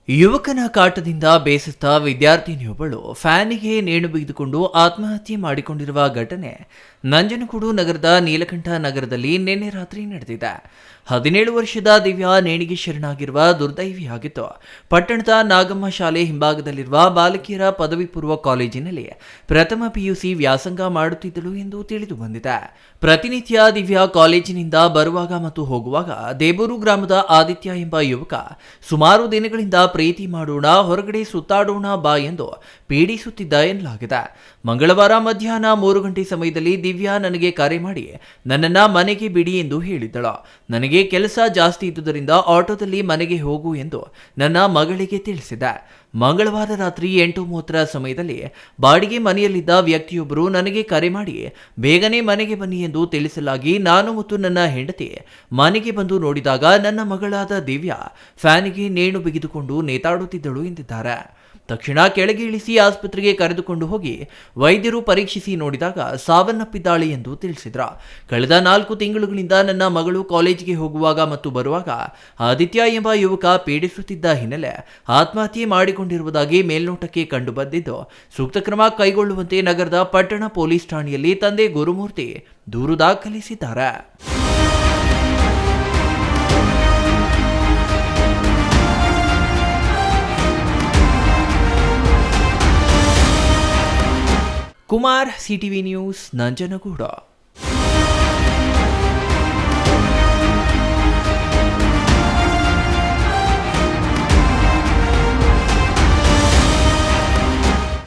ಯುವಕನ ಕಾಟದಿಂದ ಬೇಸತ್ತ ವಿದ್ಯಾರ್ಥಿನಿಯೊಬ್ಬಳು ಫ್ಯಾನಿಗೆ ನೇಣು ಬಿಗಿದುಕೊಂಡು ಆತ್ಮಹತ್ಯೆ ಮಾಡಿಕೊಂಡಿರುವ ಘಟನೆ ನಂಜನಗೂಡು ನಗರದ ನೀಲಕಂಠ ನಗರದಲ್ಲಿ ನಿನ್ನೆ ರಾತ್ರಿ ನಡೆದಿದೆ. 17 ವರ್ಷದ ದಿವ್ಯಾ ನೇಣಿಗೆ ಶರಣಾಗಿರುವ ದುರ್ದೈವಿಯಾಗಿತ್ತು. ಪಟ್ಟಣದ ನಾಗಮ್ಮ ಶಾಲೆ ಹಿಂಭಾಗದಲ್ಲಿರುವ ಬಾಲಕಿಯರ ಪದವಿ ಪೂರ್ವ ಕಾಲೇಜಿನಲ್ಲಿ ಪ್ರಥಮ ಪಿಯುಸಿ ವ್ಯಾಸಂಗ ಮಾಡುತ್ತಿದ್ದಳು ಎಂದು ತಿಳಿದು ಬಂದಿದೆ. ಪ್ರತಿನಿತ್ಯ ದಿವ್ಯಾ ಕಾಲೇಜಿನಿಂದ ಬರುವಾಗ ಮತ್ತು ಹೋಗುವಾಗ ದೇಬೂರು ಗ್ರಾಮದ ಆದಿತ್ಯ ಎಂಬ ಯುವಕ ಸುಮಾರು ದಿನಗಳಿಂದ ಪ್ರೀತಿ ಮಾಡೋಣ, ಹೊರಗಡೆ ಸುತ್ತಾಡೋಣ ಬಾ ಎಂದು ಪೀಡಿಸುತ್ತಿದ್ದ ಎನ್ನಲಾಗಿದೆ. ಮಂಗಳವಾರ ಮಧ್ಯಾಹ್ನ 3 ಗಂಟೆ ಸಮಯದಲ್ಲಿ ದಿವ್ಯಾ ನನಗೆ ಕರೆ ಮಾಡಿ ನನ್ನನ್ನ ಮನೆಗೆ ಬಿಡಿ ಎಂದು ಹೇಳಿದ್ದಳು. ನನಗೆ ಕೆಲಸ ಜಾಸ್ತಿ ಇದ್ದುದರಿಂದ ಆಟೋದಲ್ಲಿ ಮನೆಗೆ ಹೋಗು ಎಂದು ನನ್ನ ಮಗಳಿಗೆ ತಿಳಿಸಿದೆ. ಮಂಗಳವಾರ ರಾತ್ರಿ 8:30 ಸಮಯದಲ್ಲಿ ಬಾಡಿಗೆ ಮನೆಯಲ್ಲಿದ್ದ ವ್ಯಕ್ತಿಯೊಬ್ಬರು ನನಗೆ ಕರೆ ಮಾಡಿ ಬೇಗನೆ ಮನೆಗೆ ಬನ್ನಿ ಎಂದು ತಿಳಿಸಲಾಗಿ ನಾನು ಮತ್ತು ನನ್ನ ಹೆಂಡತಿ ಮನೆಗೆ ಬಂದು ನೋಡಿದಾಗ ನನ್ನ ಮಗಳಾದ ದಿವ್ಯಾ ಫ್ಯಾನಿಗೆ ನೇಣು ಬಿಗಿದುಕೊಂಡು ನೇತಾಡುತ್ತಿದ್ದಳು ಎಂದಿದ್ದಾರೆ. ತಕ್ಷಣ ಕೆಳಗೆ ಇಳಿಸಿ ಆಸ್ಪತ್ರೆಗೆ ಕರೆದುಕೊಂಡು ಹೋಗಿ ವೈದ್ಯರು ಪರೀಕ್ಷಿಸಿ ನೋಡಿದಾಗ ಸಾವನ್ನಪ್ಪಿದ್ದಾಳೆ ಎಂದು ತಿಳಿಸಿದ್ರು. ಕಳೆದ 4 ತಿಂಗಳುಗಳಿಂದ ನನ್ನ ಮಗಳು ಕಾಲೇಜಿಗೆ ಹೋಗುವಾಗ ಮತ್ತು ಬರುವಾಗ ಆದಿತ್ಯ ಎಂಬ ಯುವಕ ಪೀಡಿಸುತ್ತಿದ್ದ ಹಿನ್ನೆಲೆ ಆತ್ಮಹತ್ಯೆ ಮಾಡಿಕೊಂಡಿರುವುದಾಗಿ ಮೇಲ್ನೋಟಕ್ಕೆ ಕಂಡು ಬಂದಿದ್ದು, ಸೂಕ್ತ ಕ್ರಮ ಕೈಗೊಳ್ಳುವಂತೆ ನಗರದ ಪಟ್ಟಣ ಪೊಲೀಸ್ ಠಾಣೆಯಲ್ಲಿ ತಂದೆ ಗುರುಮೂರ್ತಿ ದೂರು ದಾಖಲಿಸಿದ್ದಾರೆ. Kumar, CTV news, Nanjangud.